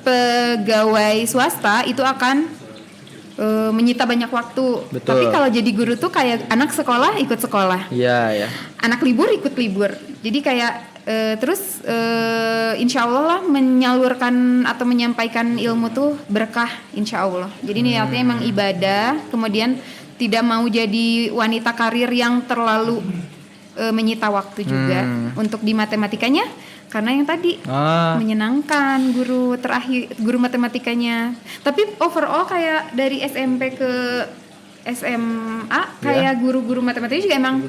pegawai swasta itu akan menyita banyak waktu. Betul. Tapi kalau jadi guru tuh kayak anak sekolah ikut sekolah. Iya, ya. Anak libur ikut libur. Jadi kayak terus insya Allah lah menyalurkan atau menyampaikan ilmu tuh berkah insya Allah. Jadi niatnya emang ibadah, kemudian tidak mau jadi wanita karir yang terlalu menyita waktu juga untuk di matematikanya. Karena yang tadi menyenangkan guru matematikanya. Tapi overall kayak dari SMP ke SMA kayak guru-guru matematika juga emang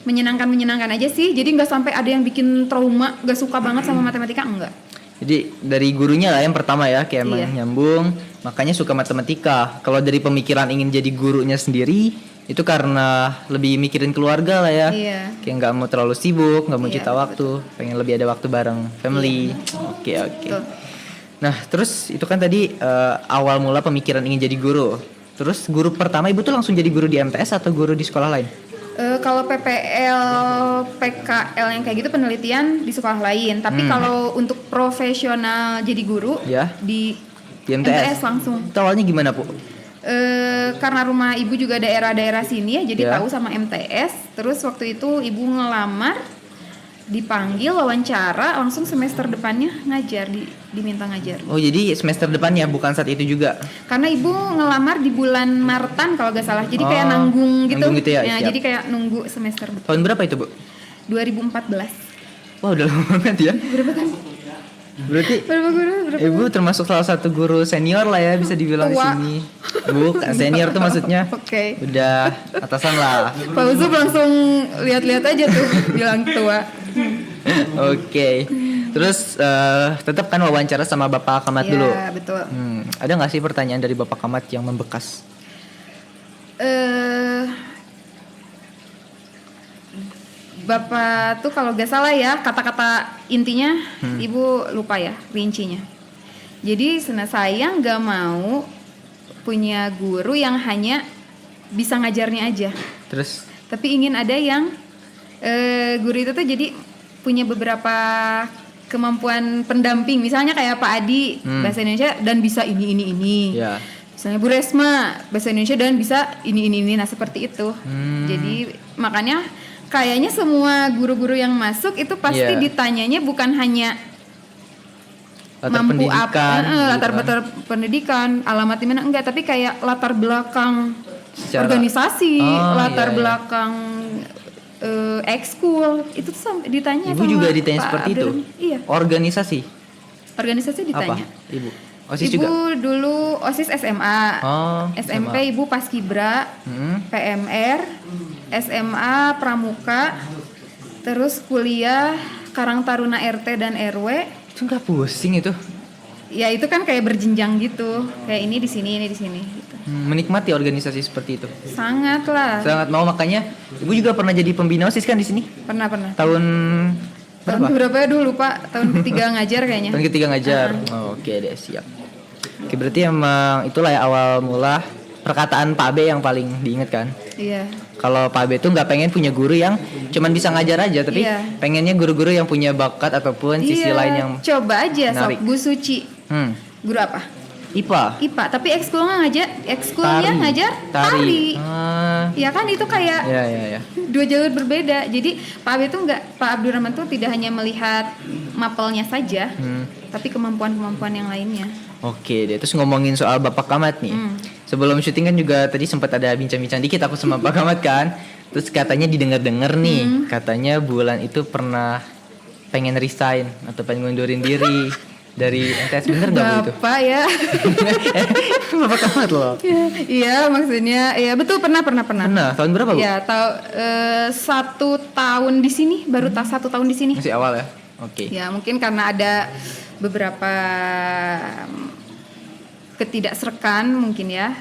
menyenangkan aja sih. Jadi nggak sampai ada yang bikin trauma, nggak suka banget sama matematika, enggak. Jadi dari gurunya lah yang pertama ya kayak emang nyambung, makanya suka matematika. Kalau dari pemikiran ingin jadi gurunya sendiri itu karena lebih mikirin keluarga lah ya. Kayak nggak mau terlalu sibuk, nggak mau cita waktu, pengen lebih ada waktu bareng family. Oke. Nah terus itu kan tadi awal mula pemikiran ingin jadi guru. Terus guru pertama ibu tuh langsung jadi guru di MTS atau guru di sekolah lain? Kalau PPL, PKL yang kayak gitu penelitian di sekolah lain. Tapi kalau untuk profesional jadi guru di MTS langsung. Itu awalnya gimana Bu? Karena rumah ibu juga daerah-daerah sini ya, jadi tahu sama MTS. Terus waktu itu ibu ngelamar, dipanggil wawancara, langsung semester depannya ngajar, diminta ngajar. Oh jadi semester depannya bukan saat itu juga? Karena ibu ngelamar di bulan Maretan kalau gak salah, jadi kayak nanggung gitu. Nanggung gitu ya? Jadi kayak nunggu semester depan. Tahun berapa itu Bu? 2014. Wah udah lama banget ya. Berapa kan? Berarti ibu termasuk salah satu guru senior lah ya, bisa dibilang di sini. Bu, senior tuh maksudnya. Udah atasan lah. Pak Uzub langsung lihat-lihat aja tuh bilang tua. Oke. Terus tetap kan wawancara sama Bapak Kamat dulu. Iya, betul. Ada nggak sih pertanyaan dari Bapak Kamat yang membekas? Bapak tuh kalau gak salah ya kata-kata intinya ibu lupa ya rincinya. Jadi saya gak mau punya guru yang hanya bisa ngajarnya aja. Terus? Tapi ingin ada yang guru itu tuh jadi punya beberapa kemampuan pendamping. Misalnya kayak Pak Adi bahasa Indonesia dan bisa ini. Ya. Misalnya Bu Resma bahasa Indonesia dan bisa ini. Nah seperti itu. Jadi makanya kayaknya semua guru-guru yang masuk itu pasti ditanyanya bukan hanya latar mampu pendidikan, latar pendidikan, alamat di mana, enggak, tapi kayak latar belakang organisasi, latar belakang ekskul, itu tuh ditanya. Ibu sama juga ditanya Pak seperti Abdul. itu? Iya. Organisasi ditanya. Apa? Ibu? OSIS Ibu juga? dulu OSIS SMA, SMP SMA. Ibu Paskibra, PMR, SMA Pramuka, terus kuliah Karang Taruna RT dan RW. Itu nggak pusing itu? Ya itu kan kayak berjenjang gitu, kayak ini di sini gitu. Menikmati organisasi seperti itu? Sangat lah. Sangat mau, makanya Ibu juga pernah jadi pembina OSIS kan di sini? Pernah. Tahun berapa ya dulu Pak? Tahun ketiga ngajar kayaknya. Tahun ketiga ngajar. Oke deh, siap. Oke, berarti emang itulah ya awal mula perkataan Pak B yang paling diingat kan? Iya. Kalau Pak B tuh nggak pengen punya guru yang cuman bisa ngajar aja, tapi pengennya guru-guru yang punya bakat ataupun sisi lain yang coba aja menarik. Sok Bu Suci. Guru apa? IPA, tapi ekskulnya ngajar tari. Ya kan itu kayak dua jalur berbeda. Jadi Pak Abdurrahman tuh tidak hanya melihat mapelnya saja, tapi kemampuan yang lainnya. Oke deh, terus ngomongin soal Bapak Kamat nih. Sebelum syuting kan juga tadi sempat ada bincang-bincang dikit aku sama Pak Kamat kan. Terus katanya didengar-dengar nih, katanya bulan itu pernah pengen resign atau pengen ngundurin diri dari MTS, bener nggak Bu itu? Bapak ya. Bapak Kamat loh. Iya maksudnya, ya betul pernah. Tahun berapa Bu? Ya 1 tahun di sini, baru 1 tahun di sini. Masih awal ya? Oke. Ya mungkin karena ada beberapa ketidakserkan mungkin ya.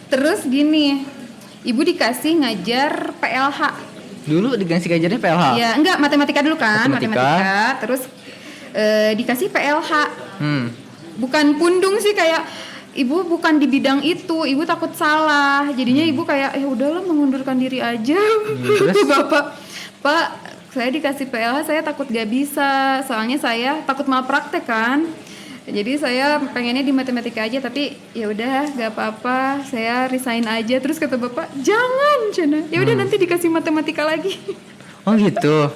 Terus gini, Ibu dikasih ngajar PLH. Dulu dikasih ngajarnya PLH? Ya enggak, matematika dulu kan, matematika. Terus dikasih PLH. Bukan pundung sih, kayak Ibu bukan di bidang itu, Ibu takut salah. Jadinya Ibu kayak udahlah mengundurkan diri aja. Bapak, Pak, saya dikasih PLH, saya takut gak bisa. Soalnya saya takut malpraktek kan. Jadi saya pengennya di matematika aja, tapi ya udah gak apa-apa, saya resign aja. Terus kata bapak, jangan Cina, ya udah nanti dikasih matematika lagi. Oh gitu.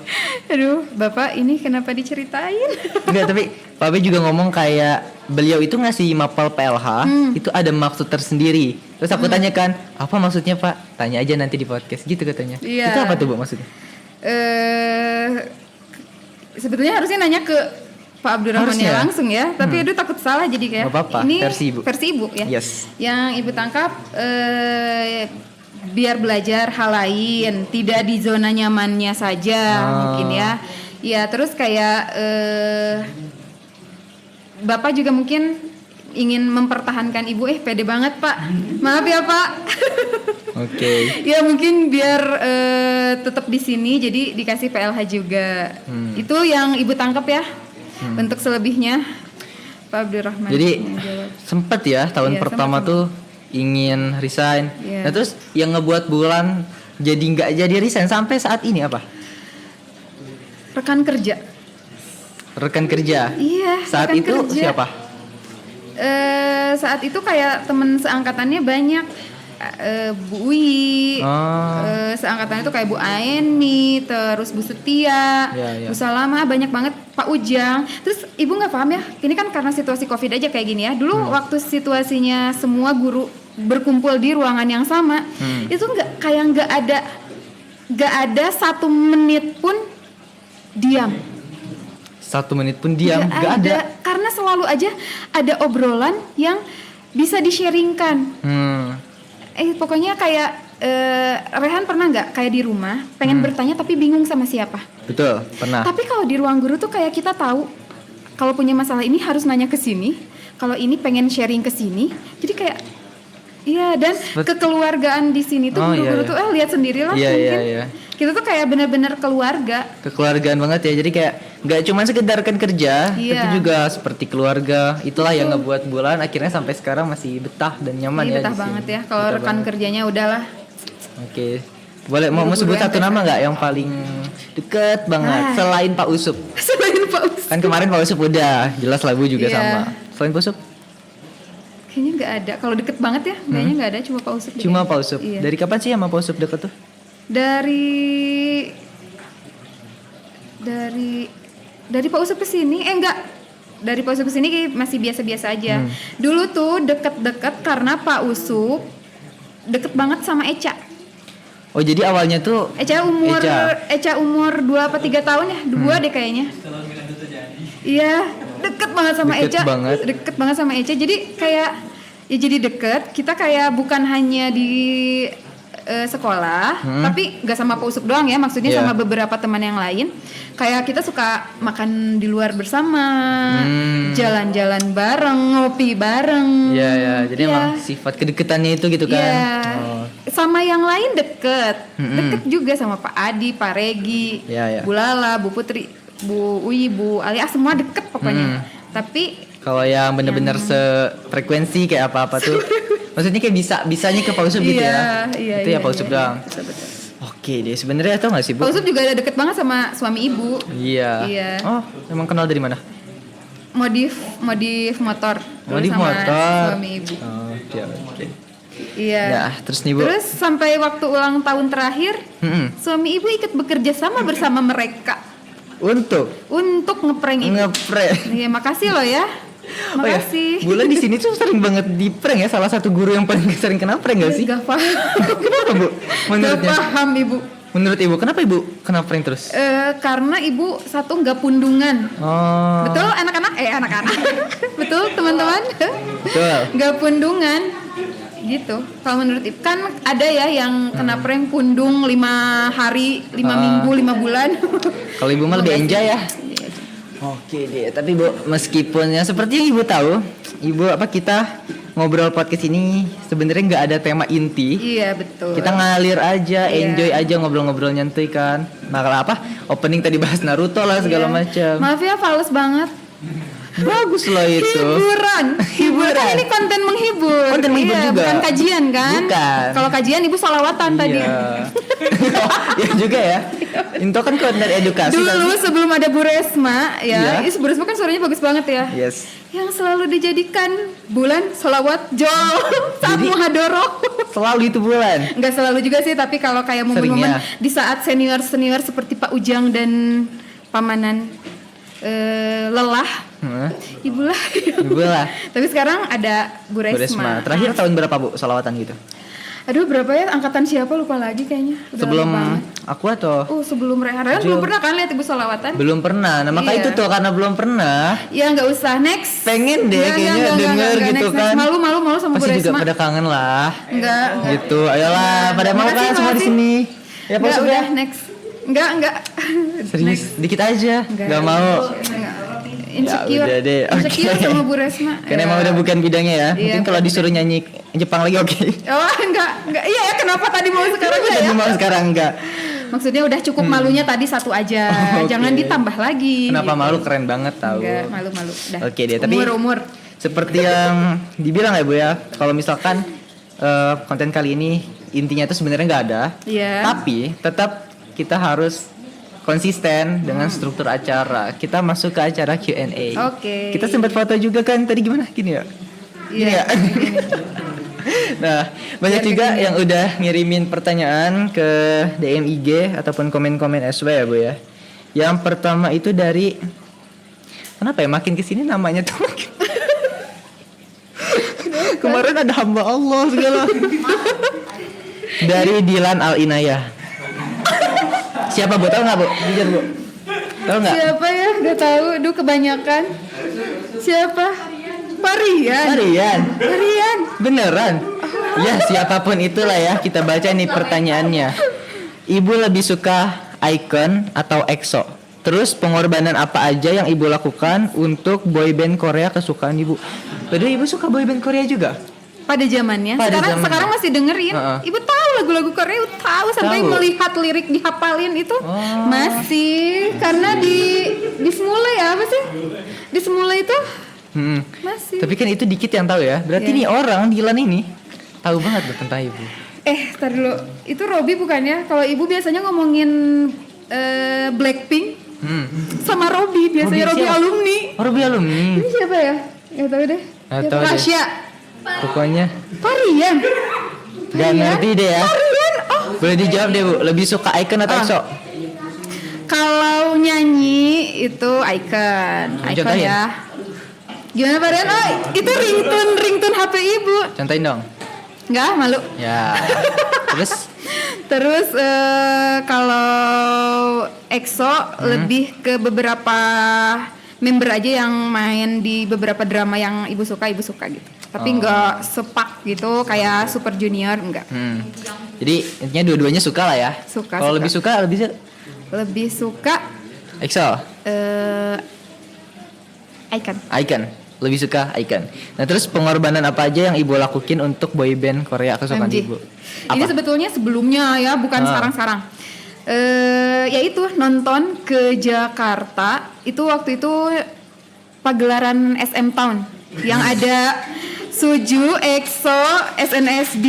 Aduh, bapak ini kenapa diceritain? Enggak, tapi Pak B juga ngomong kayak beliau itu ngasih mapel PLH itu ada maksud tersendiri. Terus aku tanyakan, apa maksudnya Pak? Tanya aja nanti di podcast gitu katanya. Iya. Itu apa tuh Bu maksudnya? Sebetulnya harusnya nanya ke Pak Abdurrahman ya langsung ya, tapi aduh takut salah jadi kayak Gak apa-apa, ini versi ibu ya. Yes. Yang ibu tangkap biar belajar hal lain, tidak di zona nyamannya saja mungkin ya. Ya terus kayak bapak juga mungkin ingin mempertahankan ibu, pede banget Pak, maaf ya Pak. Oke. Ya mungkin biar tetap di sini, jadi dikasih PLH juga. Itu yang ibu tangkap ya. Untuk selebihnya Pak Abdurrahman. Jadi sempet ya tahun pertama tuh ingin resign. Nah terus yang ngebuat Bulan jadi nggak jadi resign sampai saat ini apa? Rekan kerja. Rekan kerja. Iya. Saat itu kerja. Siapa? Saat itu kayak temen seangkatannya banyak. Bu Uyi, seangkatannya tuh kayak Bu Aeni, terus Bu Setia, Bu Salama, banyak banget, Pak Ujang. Terus ibu nggak paham ya, ini kan karena situasi COVID aja kayak gini ya. Dulu waktu situasinya semua guru berkumpul di ruangan yang sama, itu nggak ada 1 menit pun diam. 1 menit pun diam, nggak ada. Karena selalu aja ada obrolan yang bisa di-sharingkan. Pokoknya kayak Rehan pernah nggak kayak di rumah pengen bertanya tapi bingung sama siapa? Betul, pernah. Tapi kalau di ruang guru tuh kayak kita tahu kalau punya masalah ini harus nanya ke sini, kalau ini pengen sharing ke sini. Jadi kayak iya, dan kekeluargaan di sini tuh guru-guru tuh lihat sendirilah mungkin. Iya. Kita tuh kayak benar-benar keluarga. Kekeluargaan banget ya. Jadi kayak nggak cuma sekedar kan kerja, tapi juga seperti keluarga. Itulah yang ngebuat Bulan akhirnya sampai sekarang masih betah dan nyaman ya. Betah banget ya. Kalau rekan kerjanya udahlah. Oke. Boleh mau sebut satu nama nggak yang paling deket banget selain Pak Usup? Selain Pak Usup. Kan kemarin Pak Usup udah jelas lagu juga sama. Selain Pak Usup? Kayaknya nggak ada. Kalau deket banget ya, kayaknya nggak ada. Cuma Pak Usup. Cuma Pak Usup. Iya. Dari kapan sih sama Pak Usup deket tuh? Dari Pak Usup ke sini dari Pak Usup ke sini masih biasa-biasa aja. Dulu tuh deket-deket karena Pak Usup deket banget sama Eca. Oh jadi awalnya tuh Eca umur 2 apa 3 tahun ya, 2 deh kayaknya. Iya, deket banget sama Eca. Deket banget sama Eca. Jadi kayak ya jadi deket. Kita kayak bukan hanya di sekolah, tapi nggak sama Pak Usup doang ya, maksudnya sama beberapa teman yang lain. Kayak kita suka makan di luar bersama, jalan-jalan bareng, ngopi bareng. Iya, jadi emang sifat kedeketannya itu gitu kan. Iya. Sama yang lain deket juga sama Pak Adi, Pak Regi, Bu Lala, Bu Putri, Bu Uyi, Bu Alia, semua deket pokoknya. Tapi kalau yang bener-bener sefrekuensi kayak apa-apa tuh maksudnya kayak bisanya ke Pak Usup gitu ya. Itu ya Pak Usup doang. Betul. Oke deh, sebenarnya tau gak sih Bu? Pak Usup juga ada deket banget sama suami ibu. Iya. Oh, emang kenal dari mana? Modif motor. Modif motor. Suami ibu. Oke. Iya. Nah, terus nih Bu. Terus sampai waktu ulang tahun terakhir, suami ibu ikut bekerja sama bersama mereka. Untuk ngeprank ibu. Iya, makasih loh ya. Makasih. Bulan di sini tuh sering banget di prank ya, salah satu guru yang paling sering kena prank gak sih? Gak paham. Kenapa Bu? Gak paham Ibu. Menurut Ibu, kenapa Ibu kena prank terus? Karena Ibu satu gak pundungan. Betul anak-anak? Betul teman-teman? Betul. Gak pundungan. Gitu. Kalau menurut Ibu kan ada ya yang kena prank pundung 5 hari, 5 minggu, 5 bulan. Kalau Ibu mah lebih enjoy ya. Oke deh, tapi Bu, meskipun ya seperti yang Ibu tahu, Ibu kita ngobrol podcast ini sebenarnya nggak ada tema inti. Iya betul. Kita ngalir aja, enjoy aja ngobrol-ngobrol nyantai kan. Nah kalau apa? Opening tadi bahas Naruto lah segala macam. Maaf ya, fals banget. Bagus loh itu. Hiburan. Ini konten menghibur. Konten menghibur juga. Bukan kajian kan? Bukan. Kalau kajian Ibu salawatan tadi. Ya juga ya. Itu kan konten edukasi. Dulu sebelum ada Bu Resma ya. Bu Resma kan suaranya bagus banget ya. Yes. yang selalu dijadikan bulan sholawat jol saat Jadi, muhadoroh. Selalu itu bulan. Nggak selalu juga sih, tapi kalau kayak momen-momen di saat senior seperti Pak Ujang dan Pamanan lelah, ibulah. Tapi sekarang ada Bu Resma. Terakhir tahun berapa Bu sholawatan gitu? Aduh, berapa ya, angkatan siapa lupa lagi kayaknya. Udah sebelum aku atau? Sebelum Rehan belum pernah kan lihat ibu sholawatan? Belum pernah. Nah maka itu tuh karena belum pernah. Ya nggak usah, next. Pengen deh kayaknya denger gitu next, kan. Malu sama Bu Resma. Pasti juga pada kangen lah. Enggak. Gitu, ayolah pada mau kan semua di sini. Ya udah next. Enggak. Serius, dikit aja. Enggak mau. Insecure. Ya udah deh. Insecure sama Bu Resma. Karena emang udah bukan bidangnya ya. Mungkin kalau disuruh nyanyi Jepang lagi oke. Oh, enggak. Iya ya, kenapa tadi mau sekarang ya? Tadi mau sekarang enggak. Maksudnya udah cukup malunya tadi satu aja. Jangan ditambah lagi. Kenapa malu? Keren banget tahu. Enggak, malu-malu. Oke deh, tapi umur. Seperti yang dibilang ya Bu ya. Kalau misalkan konten kali ini intinya itu sebenarnya enggak ada. Iya. Tapi tetap kita harus konsisten dengan struktur acara. Kita masuk ke acara Q&A. Oke. Kita sempat foto juga kan tadi gimana? Gini ya? Gini ya? Nah, banyak juga yang udah ngirimin pertanyaan ke DM IG ataupun komen-komen SW ya Bu ya. Yang pertama itu dari, kenapa ya makin kesini namanya tuh makin kemarin ada hamba Allah segala. Dari Dilan Al Inayah. Siapa Bu? Tahu nggak Bu? Jujur Bu. Tahu nggak? Siapa ya? Gak tahu. Duh, kebanyakan. Siapa? Parian. Beneran? Ya siapapun itulah ya. Kita baca nih pertanyaannya. Ibu lebih suka Icon atau EXO? Terus pengorbanan apa aja yang ibu lakukan untuk boyband Korea kesukaan ibu? Padahal ibu suka boyband Korea juga? Pada zamannya. Sekarang masih dengerin. Ibu tahu lagu-lagu Korea, tahu sampai melihat lirik dihafalin itu. Masih, karena di Semula ya, apa sih? Di Semula itu masih. Tapi kan itu dikit yang tahu ya. Berarti nih orang Dilan ini tahu banget loh tentang ibu. Tar dulu. Itu Robby bukannya? Kalau ibu biasanya ngomongin Blackpink sama Robby, biasanya Robby alumni. Robby alumni. Ini siapa ya? Nggak tahu deh. Rasya. Pokoknya Parian. Gak ngerti deh ya. Parian. Boleh dijawab deh Bu, lebih suka Icon atau EXO? Kalau nyanyi itu Icon ya. Gimana Parian? Itu ringtone HP ibu. Contohin dong. Enggak, malu. Ya. Terus kalau EXO lebih ke beberapa member aja yang main di beberapa drama yang ibu suka gitu. Tapi enggak sepak gitu kayak Super Junior, enggak. Jadi intinya dua-duanya suka lah ya. Kalau lebih suka EXO. Icon. Lebih suka Icon. Nah terus pengorbanan apa aja yang ibu lakuin untuk boyband Korea kesukaan ibu? Ini sebetulnya sebelumnya ya, bukan sekarang. Yaitu nonton ke Jakarta. Itu waktu itu pagelaran SM Town yang ada Suju, EXO, SNSD,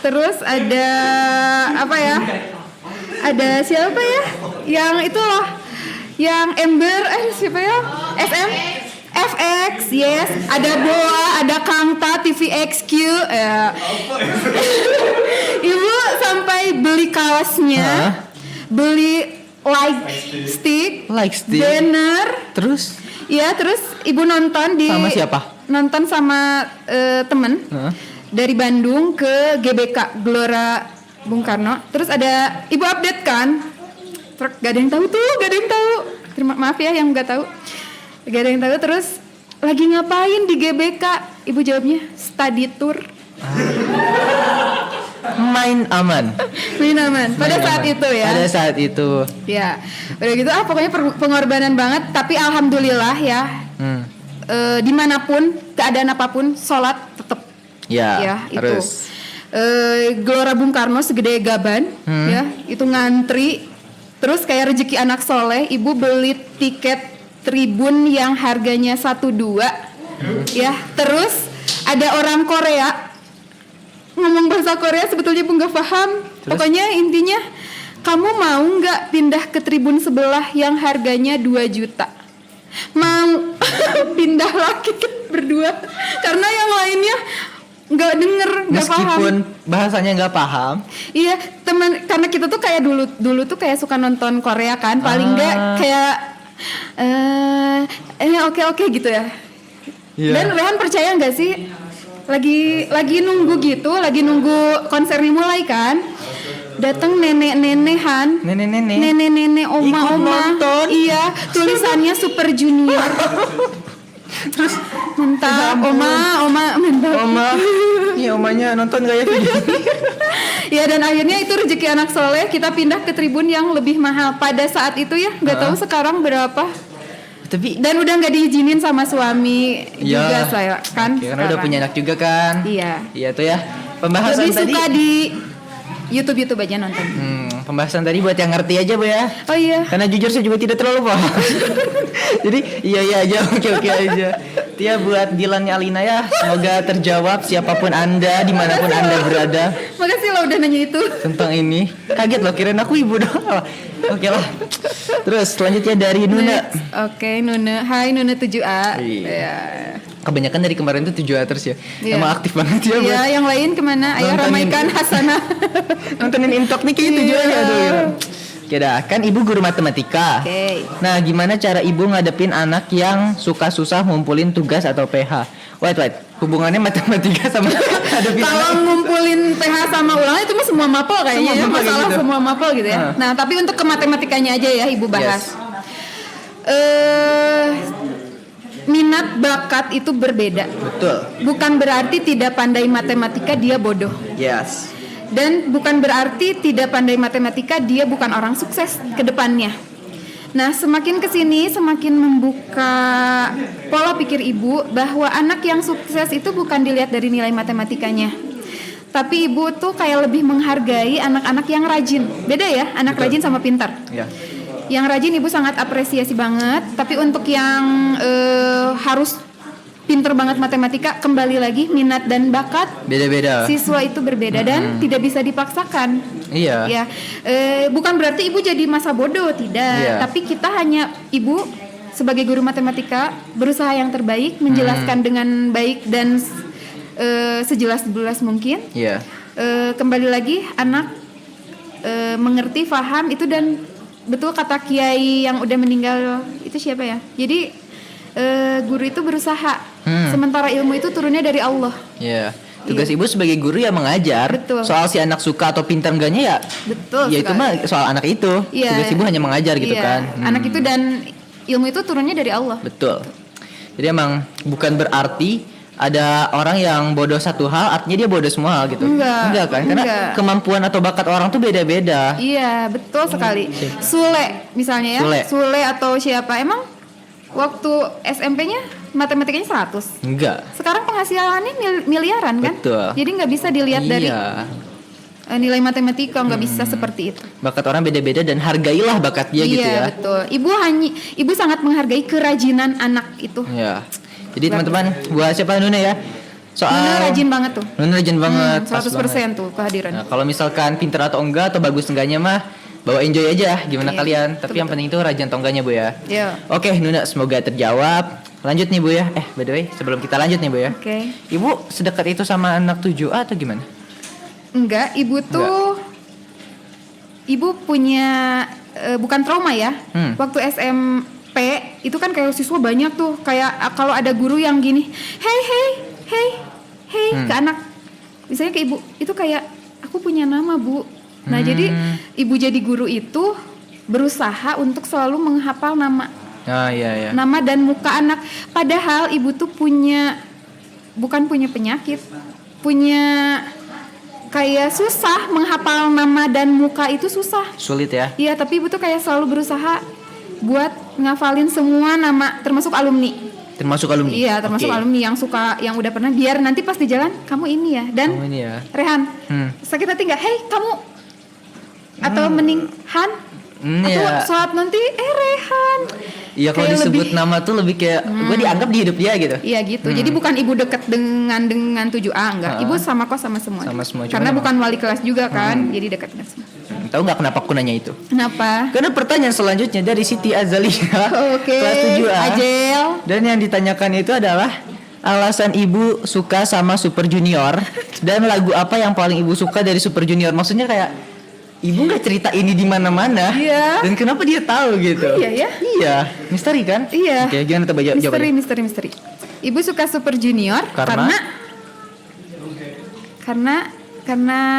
terus ada apa ya? Ada siapa ya? Yang itu loh, yang Ember, siapa ya? SM, FX, yes. Ada Boa, ada Kangta, TVXQ. Ibu sampai beli kaosnya, beli stick, banner. Terus? Iya, terus ibu nonton sama siapa? Nonton sama temen dari Bandung ke GBK Gelora Bung Karno. Terus ada ibu update kan, gak ada yang tahu. Maaf ya yang gak tahu. Gak ada yang tahu. Terus lagi ngapain di GBK? Ibu jawabnya study tour. Main aman. Pada saat itu. Ya, udah gitu pokoknya pengorbanan banget. Tapi alhamdulillah ya. Dimanapun keadaan apapun sholat tetap ya harus. Itu Gelora Bung Karno segede gaban ya, itu ngantri terus kayak rezeki anak soleh. Ibu beli tiket tribun yang harganya 1-2 ya, terus ada orang Korea ngomong bahasa Korea, sebetulnya ibu nggak paham. Pokoknya intinya, kamu mau nggak pindah ke tribun sebelah yang harganya 2 juta? Mau. pindah lagi berdua karena yang lainnya nggak denger, nggak paham. Meskipun bahasanya nggak paham. Iya, teman, karena kita tuh kayak dulu tuh kayak suka nonton Korea kan, paling nggak kayak oke gitu ya. Yeah. Dan Rehan percaya nggak sih, lagi nunggu gitu, lagi nunggu konsernya mulai kan, datang nenek-nenehan, nenek-nenek, oma-oma, iya, tulisannya Super Junior. Terus mentah, oma mentah. Iya, omanya nonton gak ya? Ya, dan akhirnya itu rezeki anak soleh, kita pindah ke tribun yang lebih mahal pada saat itu ya, nggak tahu sekarang berapa. Tapi dan udah nggak diizinin sama suami juga saya kan. Karena udah punya anak juga kan. Iya tuh ya. Pembahasan lebih tadi suka di YouTube aja nonton. Pembahasan tadi buat yang ngerti aja Bu ya. Oh iya. Karena jujur saya juga tidak terlalu paham. Jadi iya aja, oke aja. Tia buat Dilannya Alina ya, semoga terjawab siapapun Anda, dimanapun Anda berada. Makasih lo udah nanya itu. Tentang ini, kaget loh, kirain aku ibu dong. Oke lah. Terus selanjutnya dari Nuna. Oke, Nuna. Hai Nuna 7A. Iya. Kebanyakan dari kemarin tuh 7A terus ya. Iya. Emang aktif banget ya. Iya, yang lain kemana? Ayo ramaikan Hasanah. Nontonin Intok nih kayak 7A ya. Aduh ya. Oke dah, kan ibu guru matematika. Oke. Nah, gimana cara ibu ngadepin anak yang suka susah ngumpulin tugas atau PH? Wait, hubungannya matematika sama ngadepin kalau ngumpulin PH sama ulangan itu mah semua mapel kayaknya ya, masalah gitu. Semua mapel gitu ya. Nah, tapi untuk ke matematikanya aja ya ibu bahas. Minat bakat itu berbeda. Betul. Bukan berarti tidak pandai matematika dia bodoh. Yes. Dan bukan berarti tidak pandai matematika dia bukan orang sukses ke depannya. Nah, semakin kesini semakin membuka pola pikir ibu bahwa anak yang sukses itu bukan dilihat dari nilai matematikanya. Tapi ibu tuh kayak lebih menghargai anak-anak yang rajin. Beda ya, anak Betul. Rajin sama pintar. Ya. Yang rajin ibu sangat apresiasi banget. Tapi untuk yang harus pinter banget matematika, kembali lagi minat dan bakat beda-beda. Siswa itu berbeda dan tidak bisa dipaksakan. Iya. Ya, bukan berarti ibu jadi masa bodoh, tidak. Iya. Tapi kita hanya ibu sebagai guru matematika berusaha yang terbaik, menjelaskan dengan baik dan sejelas-jelas mungkin. Iya. Kembali lagi anak mengerti, paham itu dan betul kata kiai yang udah meninggal itu siapa ya? Jadi guru itu berusaha, sementara ilmu itu turunnya dari Allah. Iya. Tugas ibu sebagai guru ya mengajar. Betul. Soal si anak suka atau pintar enggaknya ya. Betul. Ya itu mah soal anak itu. Iya. Tugas ibu hanya mengajar gitu kan. Anak itu dan ilmu itu turunnya dari Allah. Betul. Jadi emang bukan berarti ada orang yang bodoh satu hal artinya dia bodoh semua hal gitu. Enggak kan? Karena kemampuan atau bakat orang tuh beda-beda. Iya, betul sekali. Sule misalnya ya. Sule atau siapa emang waktu SMP-nya matematikanya 100. Enggak. Sekarang penghasilannya miliaran kan? Betul. Jadi nggak bisa dilihat dari nilai matematika, nggak bisa seperti itu. Bakat orang beda-beda dan hargailah bakat dia gitu ya. Iya betul. Ibu sangat menghargai kerajinan anak itu. Iya. Jadi teman-teman buat siapa Nuna ya? Nuna rajin banget tuh. Nuna rajin banget. 100% tuh kehadiran. Nah, kalau misalkan pintar atau enggak atau bagus enggaknya mah bawa enjoy aja gimana kalian. Tapi yang penting itu rajin atau enggaknya Bu ya. Iya. Oke Nuna, semoga terjawab. Lanjut nih Bu ya. By the way sebelum kita lanjut nih Bu ya. Oke. Ibu sedekat itu sama anak 7A atau gimana? Enggak, ibu punya bukan trauma ya. Waktu SMP itu kan kayak siswa banyak tuh, kayak kalau ada guru yang gini, hey ke anak, misalnya ke ibu, itu kayak aku punya nama Bu. Nah jadi ibu jadi guru itu berusaha untuk selalu menghafal nama, nama dan muka anak. Padahal ibu tuh bukan punya penyakit, punya kayak susah menghafal nama dan muka itu susah. Sulit ya? Iya, tapi ibu tuh kayak selalu berusaha buat ngafalin semua nama, termasuk alumni. Termasuk alumni? Iya, termasuk alumni yang udah pernah, biar nanti pas di jalan kamu ini ya. Dan kamu ini ya. Rehan, sakit hati nggak? Hey kamu, atau mending Han, atau sholat nanti Rehan. Iya, kalau disebut nama tuh lebih kayak gue dianggap di hidup dia gitu. Iya gitu. Jadi bukan ibu deket dengan 7A, enggak. Ibu sama kok sama semua. Sama semua. Karena bukan wali kelas juga kan, jadi dekat dengan semua. Tahu nggak kenapa aku nanya itu? Kenapa? Karena pertanyaan selanjutnya dari Siti Azalia Oke. kelas 7A. Ajel. Dan yang ditanyakan itu adalah alasan ibu suka sama Super Junior dan lagu apa yang paling ibu suka dari Super Junior. Maksudnya kayak ibu nggak cerita ini di mana-mana. Iya. Dan kenapa dia tahu gitu? Iya ya? Iya, misteri kan? Iya. Oke, gimana coba jawab? Misteri. Ibu suka Super Junior karena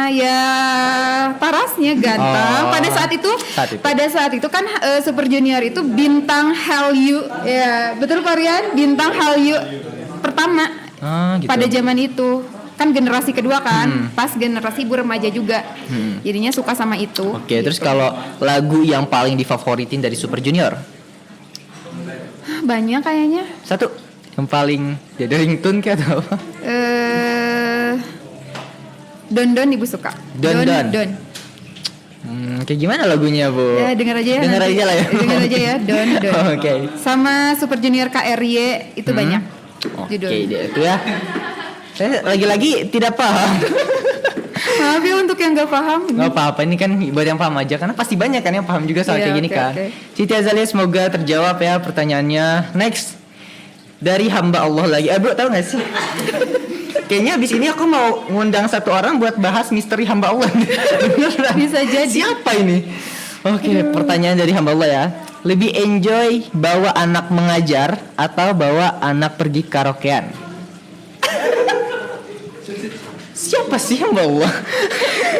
ya parasnya ganteng. Oh. Pada saat itu kan Super Junior itu bintang Hallyu, ya betul Korean, bintang Hallyu pertama Gitu. pada zaman itu. Kan generasi kedua kan, pas generasi ibu remaja juga. Jadinya suka sama itu. Oke, gitu. terus kalau lagu yang paling difavoritin dari Super Junior? Banyak kayaknya. Satu, yang paling jadi ringtone kayak atau apa? Don ibu suka. Don. Kayak gimana lagunya, Bu? Ya, dengar aja ya. Dengar nanti. aja lah ya. Dengar aja ya, Don. Oke. Sama Super Junior KRY itu banyak. Oke Judul. deh, itu ya. Saya lagi-lagi tidak paham. Maaf ya untuk yang gak paham. Gak apa-apa, ini kan buat yang paham aja. Karena pasti banyak kan yang paham juga soal Iya, kayak gini oke, kan. oke. Siti Azalia semoga terjawab ya pertanyaannya. Next, dari hamba Allah lagi. Bro, tahu gak sih? Kayaknya abis ini aku mau ngundang satu orang buat bahas misteri hamba Allah. Beneran. Bisa jadi. Siapa ini? Oke, pertanyaan dari hamba Allah ya. Lebih enjoy bawa anak mengajar atau bawa anak pergi karaokean? Siapa sih hamba Allah?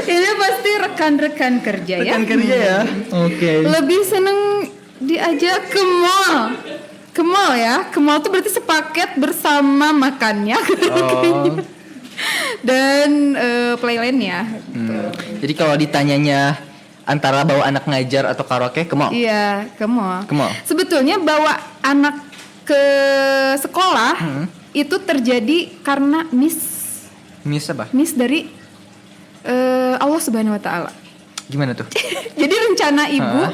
Ini pasti rekan-rekan kerja ya. Rekan kerja ya. Oke. Lebih seneng diajak ke mall. Ke mall ya. Ke mall tuh berarti sepaket bersama makannya. Oh. Dan playline-nya. Jadi kalau ditanyanya antara bawa anak ngajar atau karaoke, ke mall? Iya, ke mall. Ke mall. Sebetulnya bawa anak ke sekolah itu terjadi karena Miss apa? miss dari Allah Subhanahu wa taala. Gimana tuh? Jadi rencana ibu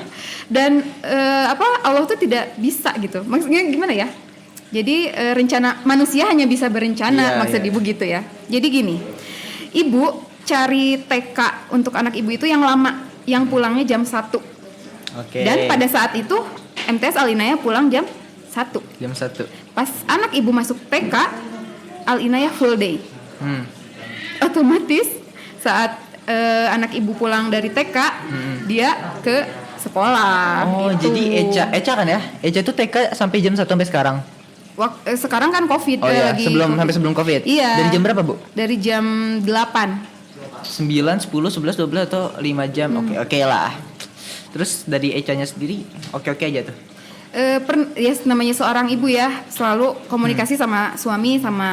dan Allah tuh tidak bisa gitu. Maksudnya gimana ya? Jadi rencana manusia hanya bisa berencana, maksud ibu gitu ya. Jadi gini, ibu cari TK untuk anak ibu itu yang lama, yang pulangnya jam 1. Oke. Dan pada saat itu MTS Al-Inayah pulang jam 1. Jam 1. Pas anak ibu masuk TK, Al-Inayah full day. Otomatis saat anak ibu pulang dari TK, dia ke sekolah. Oh, gitu. jadi Eca kan ya? Eca tuh TK sampai jam 1 sampai sekarang. Sekarang kan COVID Oh iya, lagi sampai sebelum COVID. Iya. Dari jam berapa, Bu? Dari jam 8. 9, 10, 11, 12 atau 5 jam. Oke lah. Terus dari Ecanya sendiri oke aja tuh. Ya namanya seorang ibu ya, selalu komunikasi sama suami sama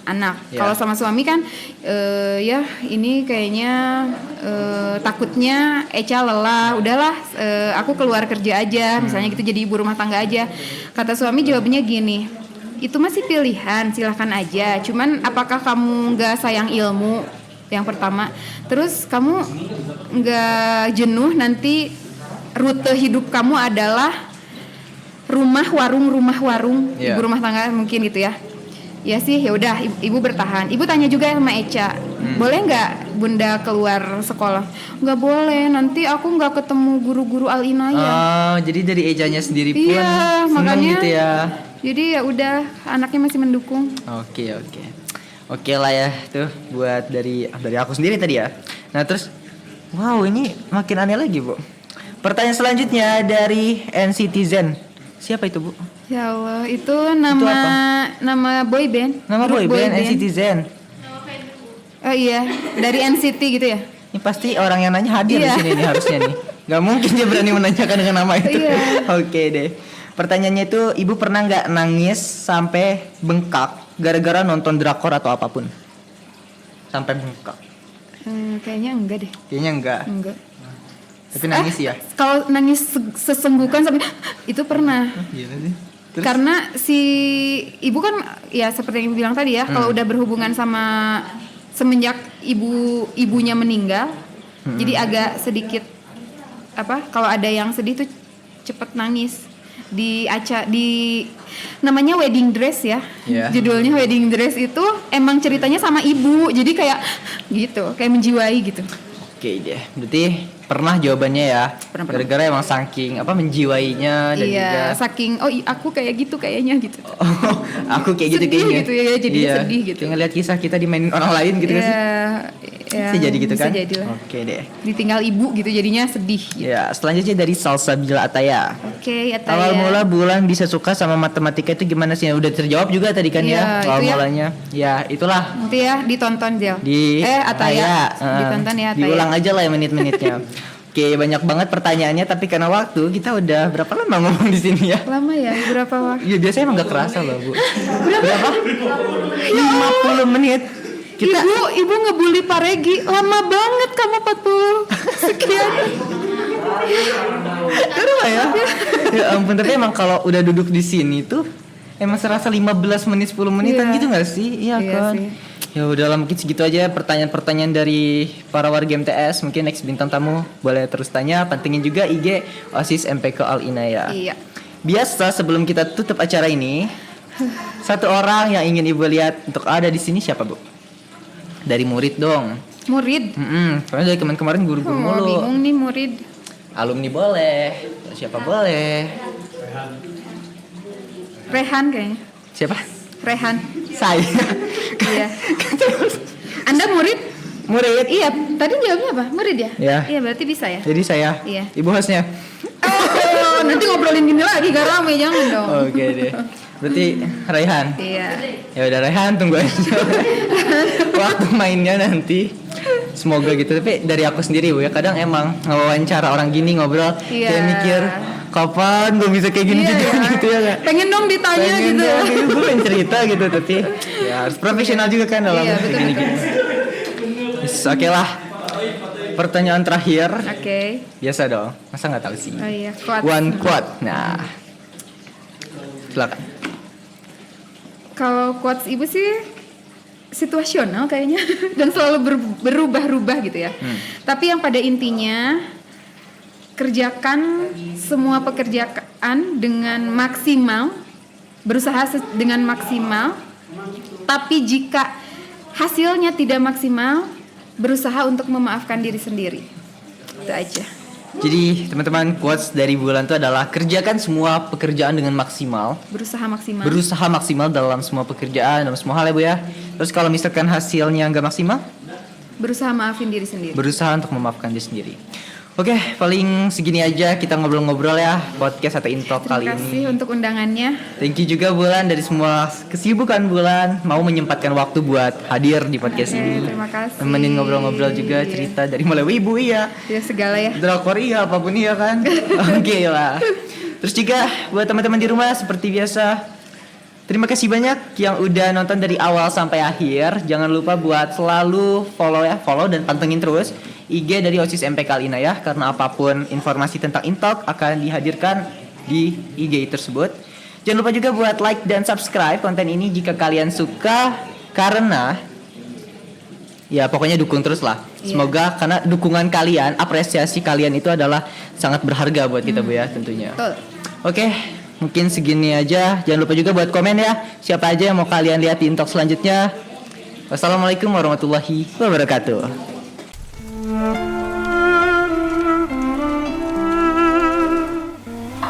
anak. Yeah. Kalau sama suami kan ya ini kayaknya takutnya Eca lelah, udahlah aku keluar kerja aja, misalnya gitu, jadi ibu rumah tangga aja. Kata suami jawabnya gini, itu masih pilihan, silahkan aja. Cuman apakah kamu nggak sayang ilmu? Yang pertama, terus kamu nggak jenuh nanti rute hidup kamu adalah rumah warung, Yeah. ibu rumah tangga mungkin gitu ya. Ya sih, ya udah ibu bertahan. Ibu tanya juga sama Eca, boleh nggak bunda keluar sekolah? Nggak boleh, nanti aku nggak ketemu guru-guru Al-Inayah. Jadi dari Ecanya sendiri pun Iya, seneng makanya gitu ya. Jadi ya udah, anaknya masih mendukung. Oke lah ya tuh buat dari aku sendiri tadi ya. Nah terus, wow ini makin aneh lagi, Bu. Pertanyaan selanjutnya dari NCTzen. Siapa itu, Bu? Ya Allah, itu nama boy band. Nama Grup boy band NCTzen. Oh iya, dari NCT gitu ya? Ini pasti orang yang nanya hadir Iya. di sini nih harusnya nih. Gak mungkin dia berani menanyakan dengan nama itu. Iya. Oke deh. Pertanyaannya itu, ibu pernah nggak nangis sampai bengkak gara-gara nonton drakor atau apapun? Sampai bengkak? Kayaknya enggak deh. Kayaknya enggak. Enggak. Tapi nangis ya? Kalau nangis sesenggukan sampai itu pernah. Gila sih. Terus? Karena si ibu kan ya seperti yang ibu bilang tadi ya, kalau udah berhubungan sama semenjak ibunya meninggal, jadi agak sedikit kalau ada yang sedih tuh cepet nangis. Di namanya Wedding Dress ya. Yeah. Judulnya Wedding Dress itu emang ceritanya sama ibu. Jadi kayak gitu, kayak menjiwai gitu. Oke deh. Berarti pernah jawabannya ya. Pernah. Gara-gara emang saking menjiwainya dan juga saking aku kayak gitu kayaknya gitu. Aku kayak gitu sedih kayaknya. gitu ya, jadi sedih gitu. Kayak ngeliat kisah kita dimainin orang lain gitu kan sih. Bisa jadi gitu kan? Bisa jadi lah. Oke deh. Ditinggal ibu gitu jadinya sedih gitu. Ya, selanjutnya dari Salsabila Ataya. Oke, Ataya. Awal mula Bulan bisa suka sama matematika itu gimana sih? Udah terjawab juga tadi kan ya awal mulanya. Ya, itulah. Nanti ya ditonton Zel. Ataya. Ditonton ya Ataya. Diulang aja lah ya menit-menitnya. Oke, banyak banget pertanyaannya tapi karena waktu kita udah berapa lama ngomong di sini ya? Lama ya, berapa waktu? Iya, biasanya emang gak kerasa loh, Bu. Berapa? 50 menit. Ibu ngebully Pak Regi, lama banget kamu 40 sekian. Kenapa ya? Ya ampun, tapi emang kalau udah duduk di sini tuh emang serasa 15 menit 10 menitan gitu gak sih? Iya kan? Sih. Ya udahlah, mungkin segitu aja pertanyaan-pertanyaan dari para warga MTS. Mungkin next bintang tamu boleh terus tanya, pantengin juga IG OSIS MPK Al Inayah. Iya. Biasa sebelum kita tutup acara ini, satu orang yang ingin Ibu lihat untuk ada di sini siapa, Bu? Dari murid dong. Murid? Soalnya dari kemarin guru-guru mulu. Bingung nih murid. Alumni boleh. Siapa boleh? Rehan kayaknya. Siapa? Rehan. Saya. Iya. Anda murid? Murid. Iya. Tadi jawabnya apa? Murid ya? Iya. Iya, berarti bisa ya. Jadi saya. Iya. Ibu hostnya. Nanti ngobrolin gini lagi, gak rame, jangan dong. Oke deh. Berarti Raihan. Iya. Ya udah Raihan, tunggu aja waktu mainnya nanti. Semoga gitu. Tapi dari aku sendiri Bu ya, kadang emang ngewawancara orang gini ngobrol, kayak mikir kapan gue bisa kayak gini juga gitu ya gak? Pengen dong ditanya gitu. Gue pengen cerita gitu, tapi ya harus profesional juga kan dalam gini-gini. Oke lah. Pertanyaan terakhir. Oke. Biasa dong. Masa nggak tahu sih? Oh iya. Quotes. One quote. Nah, silakan. Kalau quotes Ibu sih situasional kayaknya dan selalu berubah-ubah gitu ya. Tapi yang pada intinya kerjakan semua pekerjaan dengan maksimal, berusaha dengan maksimal. Tapi jika hasilnya tidak maksimal, berusaha untuk memaafkan diri sendiri. Itu aja. Jadi teman-teman, quotes dari Bulan itu adalah kerjakan semua pekerjaan dengan maksimal. Berusaha maksimal. Berusaha maksimal dalam semua pekerjaan, dalam semua hal ya Bu ya. Terus kalau misalkan hasilnya nggak maksimal, berusaha maafin diri sendiri. Berusaha untuk memaafkan diri sendiri. Oke, paling segini aja kita ngobrol-ngobrol ya podcast atau intro kali ini. Terima kasih untuk undangannya. Thank you juga Bulan dari semua kesibukan Bulan mau menyempatkan waktu buat hadir di podcast ini. Terima kasih. Nemenin ngobrol-ngobrol juga cerita dari mulai wibu iya. Ya segala ya. Drakor iya apapun iya kan. Oke lah. Terus juga buat teman-teman di rumah seperti biasa, terima kasih banyak yang udah nonton dari awal sampai akhir. Jangan lupa buat selalu follow dan pantengin terus IG dari OSIS MPK Al Inayah, karena apapun informasi tentang Intalk akan dihadirkan di IG tersebut. Jangan lupa juga buat like dan subscribe konten ini jika kalian suka, karena ya pokoknya dukung terus lah. Semoga karena dukungan kalian, apresiasi kalian itu adalah sangat berharga buat kita Bu ya tentunya. Oke, mungkin segini aja. Jangan lupa juga buat komen ya, siapa aja yang mau kalian lihat di Intalk selanjutnya. Wassalamualaikum warahmatullahi wabarakatuh.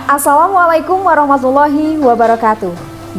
Assalamualaikum warahmatullahi wabarakatuh.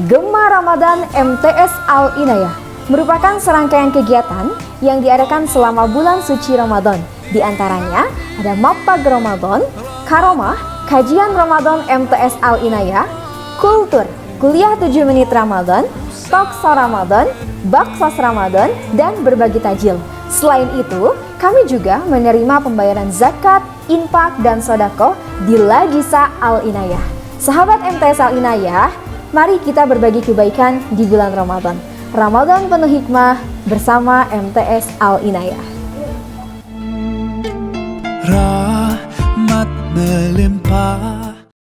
Gema Ramadan MTS Al Inayah merupakan serangkaian kegiatan yang diadakan selama bulan suci Ramadan. Di antaranya ada Mapag Ramadan, Karomah, Kajian Ramadan MTS Al Inayah, Kultur, Kuliah 7 Menit Ramadan, Talkshow Ramadan, Baksos Ramadan, dan berbagi tajil. Selain itu, kami juga menerima pembayaran zakat, infak, dan sodako di Lagisa Al Inayah. Sahabat MTS Al Inayah, mari kita berbagi kebaikan di bulan Ramadan. Ramadan penuh hikmah bersama MTS Al Inayah. Rahmat melimpah